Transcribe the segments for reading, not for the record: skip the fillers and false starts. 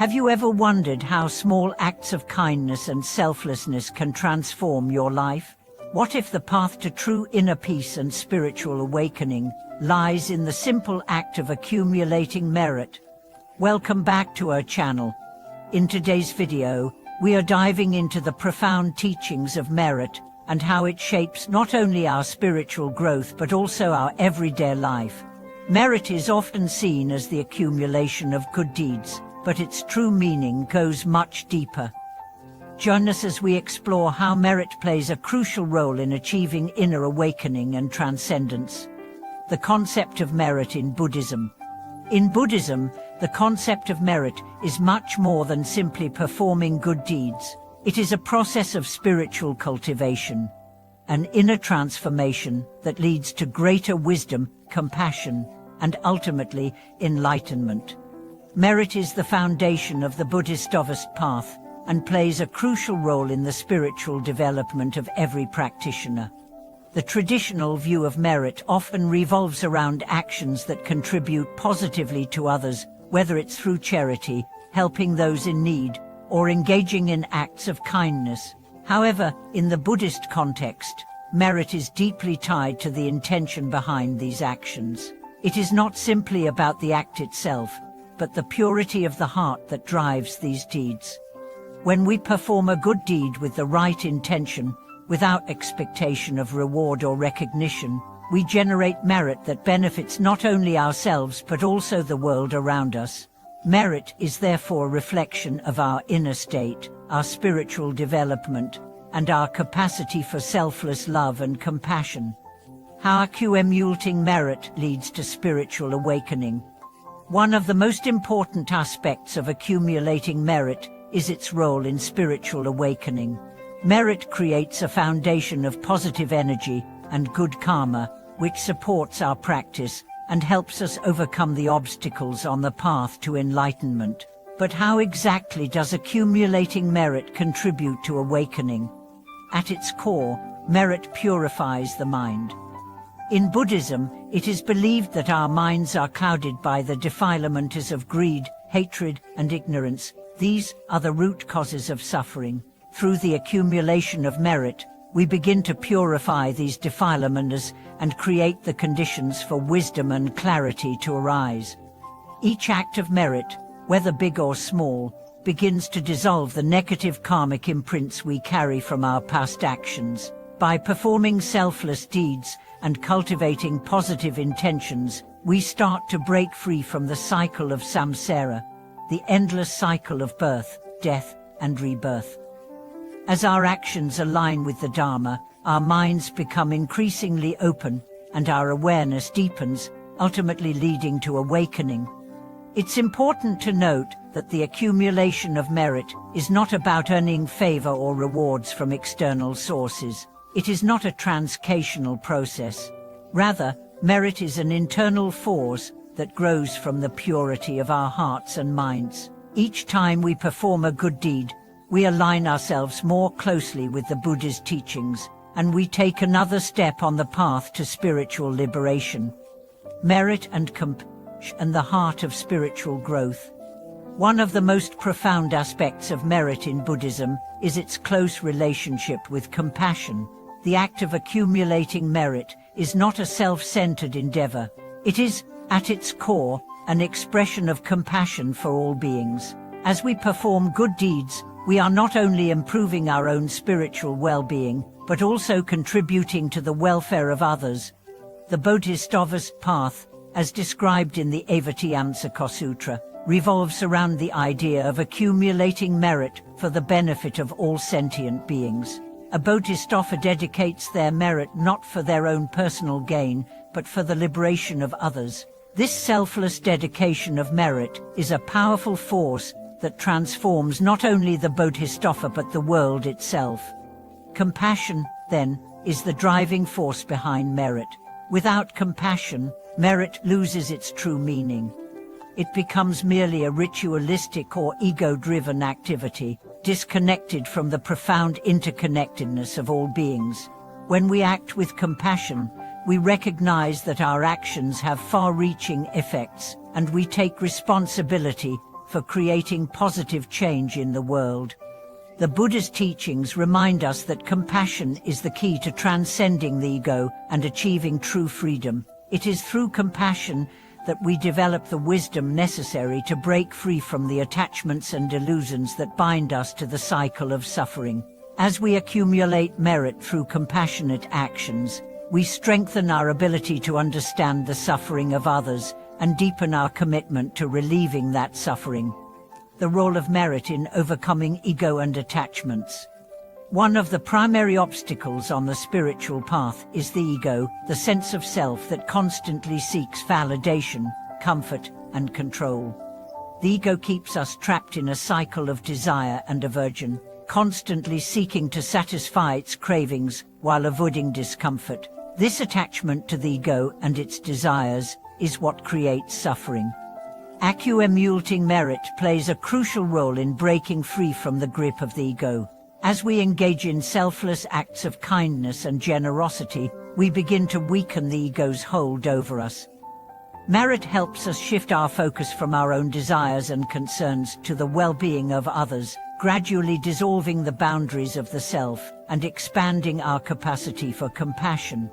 Have you ever wondered how small acts of kindness and selflessness can transform your life? What if the path to true inner peace and spiritual awakening lies in the simple act of accumulating merit? Welcome back to our channel. In today's video, we are diving into the profound teachings of merit and how it shapes not only our spiritual growth but also our everyday life. Merit is often seen as the accumulation of good deeds, but its true meaning goes much deeper. Join us as we explore how merit plays a crucial role in achieving inner awakening and transcendence. The concept of merit in Buddhism. In Buddhism, the concept of merit is much more than simply performing good deeds. It is a process of spiritual cultivation, an inner transformation that leads to greater wisdom, compassion, and ultimately enlightenment. Merit is the foundation of the Buddhist path and plays a crucial role in the spiritual development of every practitioner. The traditional view of merit often revolves around actions that contribute positively to others, whether it's through charity, helping those in need, or engaging in acts of kindness. However, in the Buddhist context, merit is deeply tied to the intention behind these actions. It is not simply about the act itself, but the purity of the heart that drives these deeds. When we perform a good deed with the right intention, without expectation of reward or recognition, we generate merit that benefits not only ourselves but also the world around us. Merit is therefore a reflection of our inner state, our spiritual development, and our capacity for selfless love and compassion. How accumulating merit leads to spiritual awakening. One of the most important aspects of accumulating merit is its role in spiritual awakening. Merit creates a foundation of positive energy and good karma, which supports our practice and helps us overcome the obstacles on the path to enlightenment. But how exactly does accumulating merit contribute to awakening? At its core, merit purifies the mind. In Buddhism, it is believed that our minds are clouded by the defilements of greed, hatred, and ignorance. These are the root causes of suffering. Through the accumulation of merit, we begin to purify these defilements and create the conditions for wisdom and clarity to arise. Each act of merit, whether big or small, begins to dissolve the negative karmic imprints we carry from our past actions. By performing selfless deeds and cultivating positive intentions, we start to break free from the cycle of samsara, the endless cycle of birth, death, and rebirth. As our actions align with the Dharma, our minds become increasingly open and our awareness deepens, ultimately leading to awakening. It's important to note that the accumulation of merit is not about earning favor or rewards from external sources. It is not a transactional process. Rather, merit is an internal force that grows from the purity of our hearts and minds. Each time we perform a good deed, we align ourselves more closely with the Buddha's teachings, and we take another step on the path to spiritual liberation. Merit and compassion and the heart of spiritual growth. One of the most profound aspects of merit in Buddhism is its close relationship with compassion. The act of accumulating merit is not a self-centered endeavor. It is, at its core, an expression of compassion for all beings. As we perform good deeds, we are not only improving our own spiritual well-being, but also contributing to the welfare of others. The Bodhisattva's path, as described in the Avatamsaka Sutra, revolves around the idea of accumulating merit for the benefit of all sentient beings. A bodhisattva dedicates their merit not for their own personal gain, but for the liberation of others. This selfless dedication of merit is a powerful force that transforms not only the bodhisattva but the world itself. Compassion, then, is the driving force behind merit. Without compassion, merit loses its true meaning. It becomes merely a ritualistic or ego-driven activity, disconnected from the profound interconnectedness of all beings. When we act with compassion, we recognize that our actions have far-reaching effects, and we take responsibility for creating positive change in the world. The Buddha's teachings remind us that compassion is the key to transcending the ego and achieving true freedom. It is through compassion that we develop the wisdom necessary to break free from the attachments and illusions that bind us to the cycle of suffering. As we accumulate merit through compassionate actions, we strengthen our ability to understand the suffering of others and deepen our commitment to relieving that suffering. The role of merit in overcoming ego and attachments. One of the primary obstacles on the spiritual path is the ego, the sense of self that constantly seeks validation, comfort, and control. The ego keeps us trapped in a cycle of desire and aversion, constantly seeking to satisfy its cravings while avoiding discomfort. This attachment to the ego and its desires is what creates suffering. Accumulating merit plays a crucial role in breaking free from the grip of the ego. As we engage in selfless acts of kindness and generosity, we begin to weaken the ego's hold over us. Merit helps us shift our focus from our own desires and concerns to the well-being of others, gradually dissolving the boundaries of the self and expanding our capacity for compassion.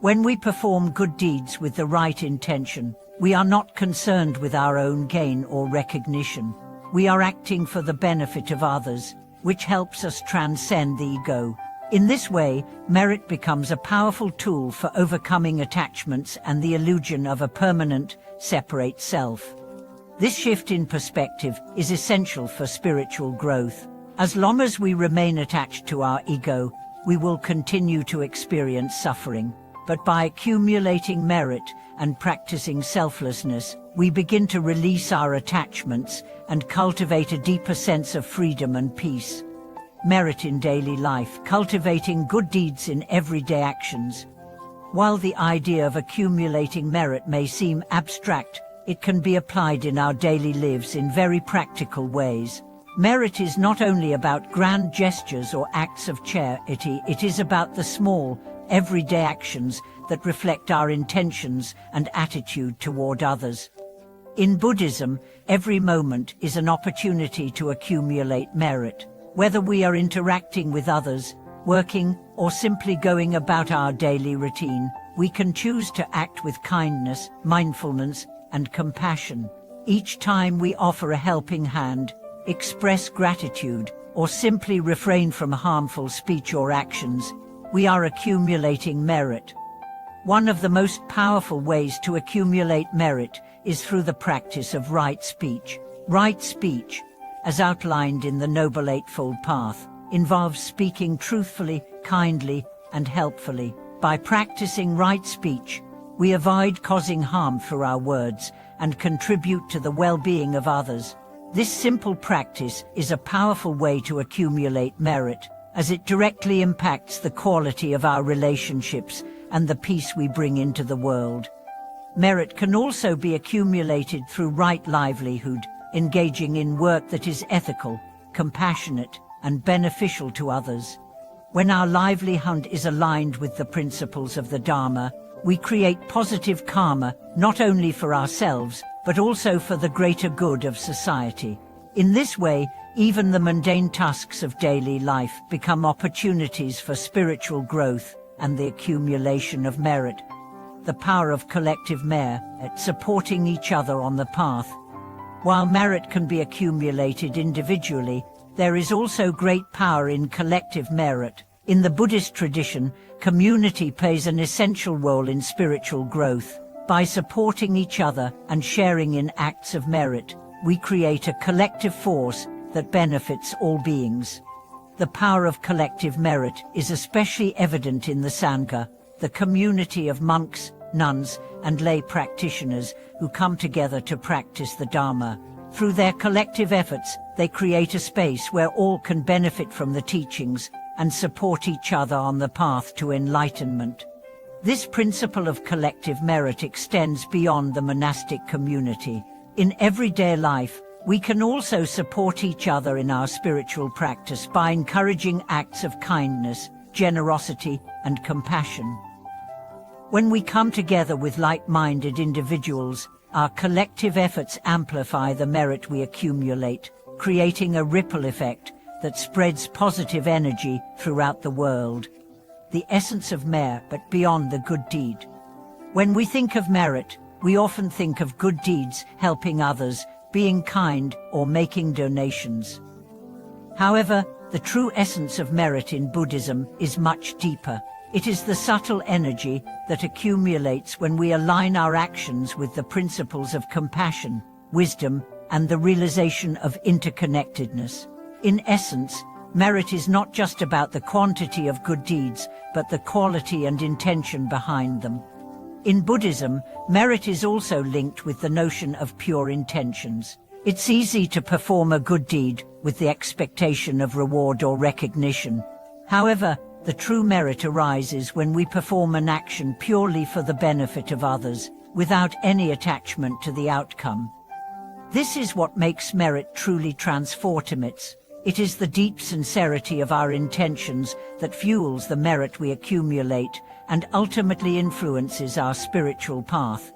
When we perform good deeds with the right intention, we are not concerned with our own gain or recognition. We are acting for the benefit of others, which helps us transcend the ego. In this way, merit becomes a powerful tool for overcoming attachments and the illusion of a permanent, separate self. This shift in perspective is essential for spiritual growth. As long as we remain attached to our ego, we will continue to experience suffering. But by accumulating merit and practicing selflessness, we begin to release our attachments and cultivate a deeper sense of freedom and peace. Merit in daily life, cultivating good deeds in everyday actions. While the idea of accumulating merit may seem abstract, it can be applied in our daily lives in very practical ways. Merit is not only about grand gestures or acts of charity, it is about the small, everyday actions that reflect our intentions and attitude toward others. In Buddhism, every moment is an opportunity to accumulate merit. Whether we are interacting with others, working, or simply going about our daily routine, we can choose to act with kindness, mindfulness, and compassion. Each time we offer a helping hand, express gratitude, or simply refrain from harmful speech or actions, we are accumulating merit. One of the most powerful ways to accumulate merit is through the practice of right speech. Right speech, as outlined in the Noble Eightfold Path, involves speaking truthfully, kindly, and helpfully. By practicing right speech, we avoid causing harm through our words and contribute to the well-being of others. This simple practice is a powerful way to accumulate merit, as it directly impacts the quality of our relationships and the peace we bring into the world. Merit can also be accumulated through right livelihood, engaging in work that is ethical, compassionate, and beneficial to others. When our livelihood is aligned with the principles of the Dharma, we create positive karma not only for ourselves, but also for the greater good of society. In this way, even the mundane tasks of daily life become opportunities for spiritual growth and the accumulation of merit. The power of collective merit, supporting each other on the path. While merit can be accumulated individually, there is also great power in collective merit. In the Buddhist tradition, community plays an essential role in spiritual growth. By supporting each other and sharing in acts of merit, we create a collective force that benefits all beings. The power of collective merit is especially evident in the Sangha, the community of monks, nuns, and lay practitioners who come together to practice the Dharma. Through their collective efforts, they create a space where all can benefit from the teachings and support each other on the path to enlightenment. This principle of collective merit extends beyond the monastic community. In everyday life, we can also support each other in our spiritual practice by encouraging acts of kindness, generosity, and compassion. When we come together with like-minded individuals, our collective efforts amplify the merit we accumulate, creating a ripple effect that spreads positive energy throughout the world. The essence of merit, but beyond the good deed. When we think of merit, we often think of good deeds, helping others, being kind, or making donations. However, the true essence of merit in Buddhism is much deeper. It is the subtle energy that accumulates when we align our actions with the principles of compassion, wisdom, and the realization of interconnectedness. In essence, merit is not just about the quantity of good deeds, but the quality and intention behind them. In Buddhism, merit is also linked with the notion of pure intentions. It's easy to perform a good deed with the expectation of reward or recognition. However, the true merit arises when we perform an action purely for the benefit of others, without any attachment to the outcome. This is what makes merit truly transformative. It is the deep sincerity of our intentions that fuels the merit we accumulate and ultimately influences our spiritual path.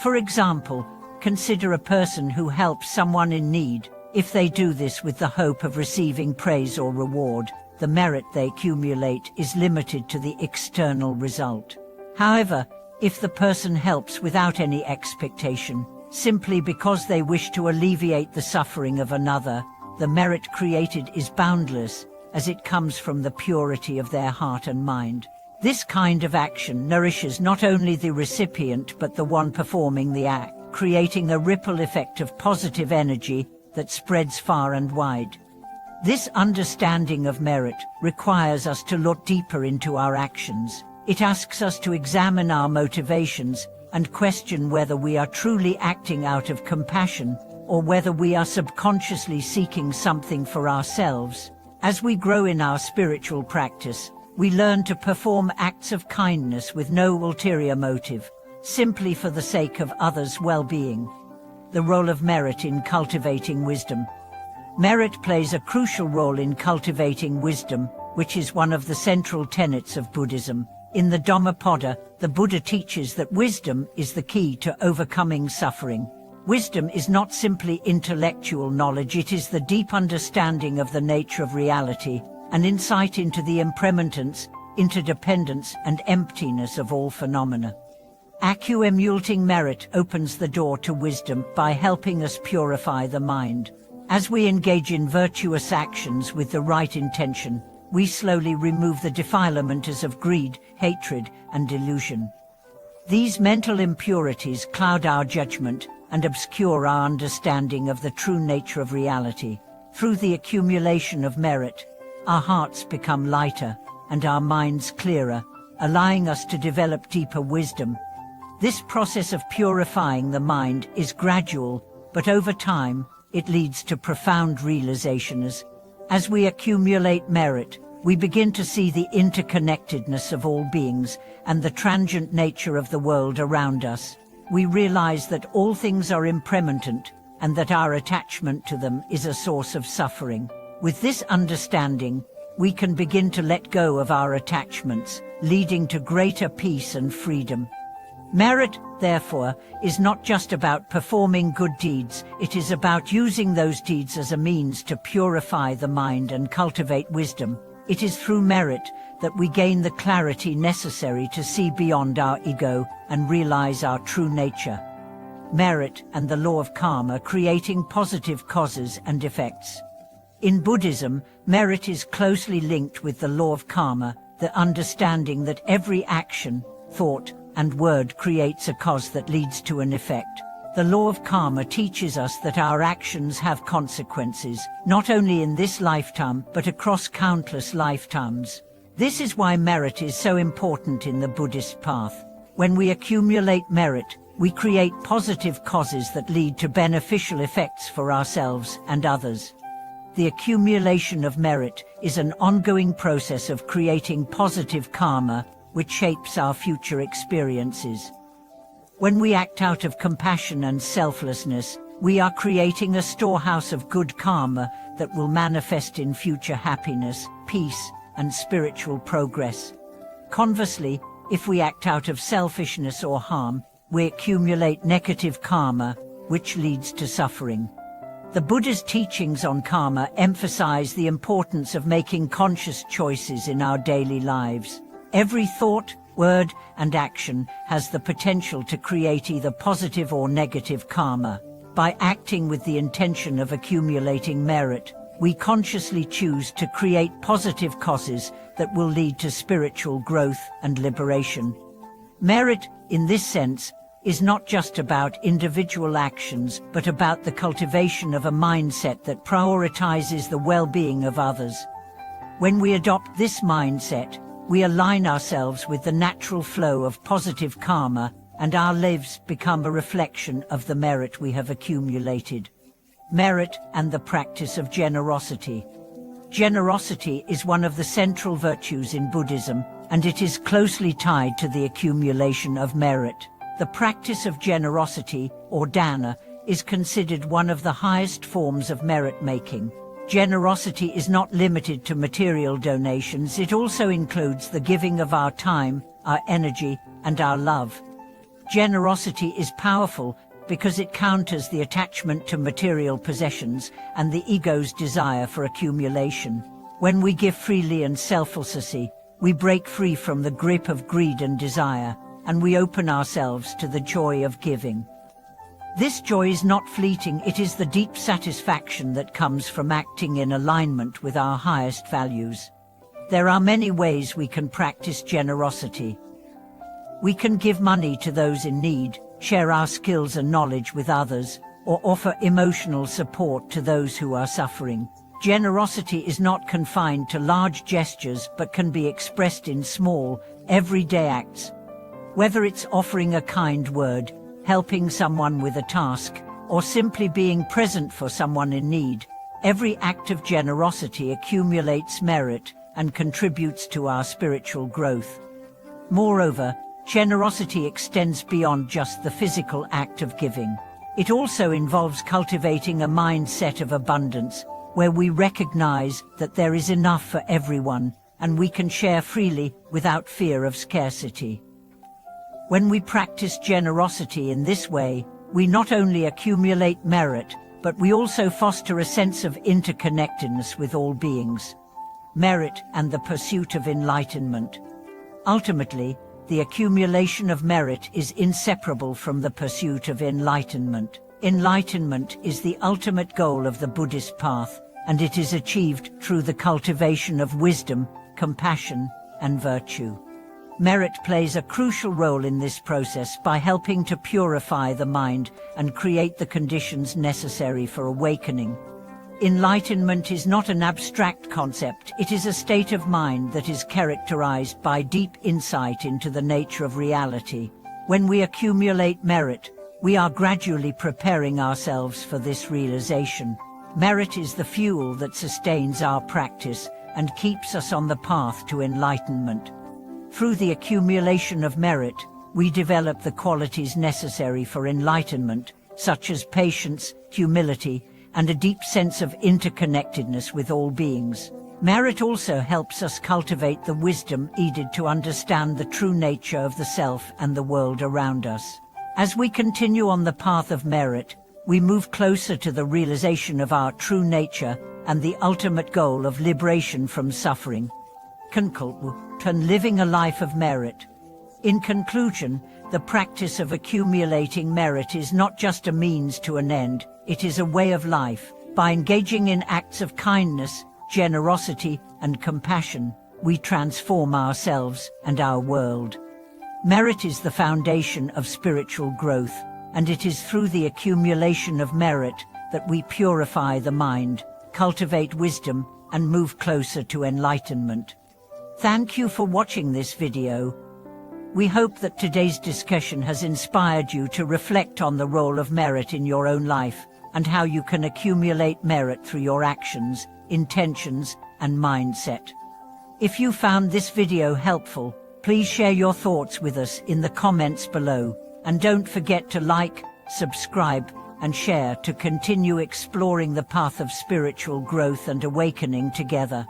For example, consider a person who helps someone in need. If they do this with the hope of receiving praise or reward, the merit they accumulate is limited to the external result. However, if the person helps without any expectation, simply because they wish to alleviate the suffering of another, the merit created is boundless, as it comes from the purity of their heart and mind. This kind of action nourishes not only the recipient but the one performing the act, creating a ripple effect of positive energy that spreads far and wide. This understanding of merit requires us to look deeper into our actions. It asks us to examine our motivations and question whether we are truly acting out of compassion or whether we are subconsciously seeking something for ourselves. As we grow in our spiritual practice, we learn to perform acts of kindness with no ulterior motive, simply for the sake of others' well-being. The role of merit in cultivating wisdom. Merit plays a crucial role in cultivating wisdom, which is one of the central tenets of Buddhism. In the Dhammapada, the Buddha teaches that wisdom is the key to overcoming suffering. Wisdom is not simply intellectual knowledge, it is the deep understanding of the nature of reality, an insight into the impermanence, interdependence, and emptiness of all phenomena. Accumulating merit opens the door to wisdom by helping us purify the mind. As we engage in virtuous actions with the right intention, we slowly remove the defilements of greed, hatred, and delusion. These mental impurities cloud our judgment and obscure our understanding of the true nature of reality. Through the accumulation of merit, our hearts become lighter and our minds clearer, allowing us to develop deeper wisdom. This process of purifying the mind is gradual, but over time, it leads to profound realizations. As we accumulate merit, we begin to see the interconnectedness of all beings and the transient nature of the world around us. We realize that all things are impermanent and that our attachment to them is a source of suffering. With this understanding, we can begin to let go of our attachments, leading to greater peace and freedom. Merit, therefore, is not just about performing good deeds, it is about using those deeds as a means to purify the mind and cultivate wisdom. It is through merit that we gain the clarity necessary to see beyond our ego and realize our true nature. Merit and the law of karma, creating positive causes and effects. In Buddhism, merit is closely linked with the law of karma, the understanding that every action, thought, and word creates a cause that leads to an effect. The law of karma teaches us that our actions have consequences, not only in this lifetime, but across countless lifetimes. This is why merit is so important in the Buddhist path. When we accumulate merit, we create positive causes that lead to beneficial effects for ourselves and others. The accumulation of merit is an ongoing process of creating positive karma, which shapes our future experiences. When we act out of compassion and selflessness, we are creating a storehouse of good karma that will manifest in future happiness, peace, and spiritual progress. Conversely, if we act out of selfishness or harm, we accumulate negative karma, which leads to suffering. The Buddha's teachings on karma emphasize the importance of making conscious choices in our daily lives. Every thought, word, and action has the potential to create either positive or negative karma. By acting with the intention of accumulating merit, we consciously choose to create positive causes that will lead to spiritual growth and liberation. Merit, in this sense, is not just about individual actions, but about the cultivation of a mindset that prioritizes the well-being of others. When we adopt this mindset, we align ourselves with the natural flow of positive karma, and our lives become a reflection of the merit we have accumulated. Merit and the practice of generosity. Generosity is one of the central virtues in Buddhism, and it is closely tied to the accumulation of merit. The practice of generosity, or dana, is considered one of the highest forms of merit-making. Generosity is not limited to material donations, it also includes the giving of our time, our energy, and our love. Generosity is powerful because it counters the attachment to material possessions and the ego's desire for accumulation. When we give freely and selflessly, we break free from the grip of greed and desire, and we open ourselves to the joy of giving. This joy is not fleeting, it is the deep satisfaction that comes from acting in alignment with our highest values. There are many ways we can practice generosity. We can give money to those in need, share our skills and knowledge with others, or offer emotional support to those who are suffering. Generosity is not confined to large gestures but can be expressed in small, everyday acts. Whether it's offering a kind word, helping someone with a task, or simply being present for someone in need, every act of generosity accumulates merit and contributes to our spiritual growth. Moreover, generosity extends beyond just the physical act of giving. It also involves cultivating a mindset of abundance, where we recognize that there is enough for everyone, and we can share freely without fear of scarcity. When we practice generosity in this way, we not only accumulate merit, but we also foster a sense of interconnectedness with all beings. Merit and the pursuit of enlightenment. Ultimately, the accumulation of merit is inseparable from the pursuit of enlightenment. Enlightenment is the ultimate goal of the Buddhist path, and it is achieved through the cultivation of wisdom, compassion, and virtue. Merit plays a crucial role in this process by helping to purify the mind and create the conditions necessary for awakening. Enlightenment is not an abstract concept, it is a state of mind that is characterized by deep insight into the nature of reality. When we accumulate merit, we are gradually preparing ourselves for this realization. Merit is the fuel that sustains our practice and keeps us on the path to enlightenment. Through the accumulation of merit, we develop the qualities necessary for enlightenment, such as patience, humility, and a deep sense of interconnectedness with all beings. Merit also helps us cultivate the wisdom needed to understand the true nature of the self and the world around us. As we continue on the path of merit, we move closer to the realization of our true nature and the ultimate goal of liberation from suffering. Living a life of merit. In conclusion, the practice of accumulating merit is not just a means to an end, it is a way of life. By engaging in acts of kindness, generosity, and compassion, we transform ourselves and our world. Merit is the foundation of spiritual growth, and it is through the accumulation of merit that we purify the mind, cultivate wisdom, and move closer to enlightenment. Thank you for watching this video. We hope that today's discussion has inspired you to reflect on the role of merit in your own life and how you can accumulate merit through your actions, intentions, and mindset. If you found this video helpful, please share your thoughts with us in the comments below, and don't forget to like, subscribe, and share to continue exploring the path of spiritual growth and awakening together.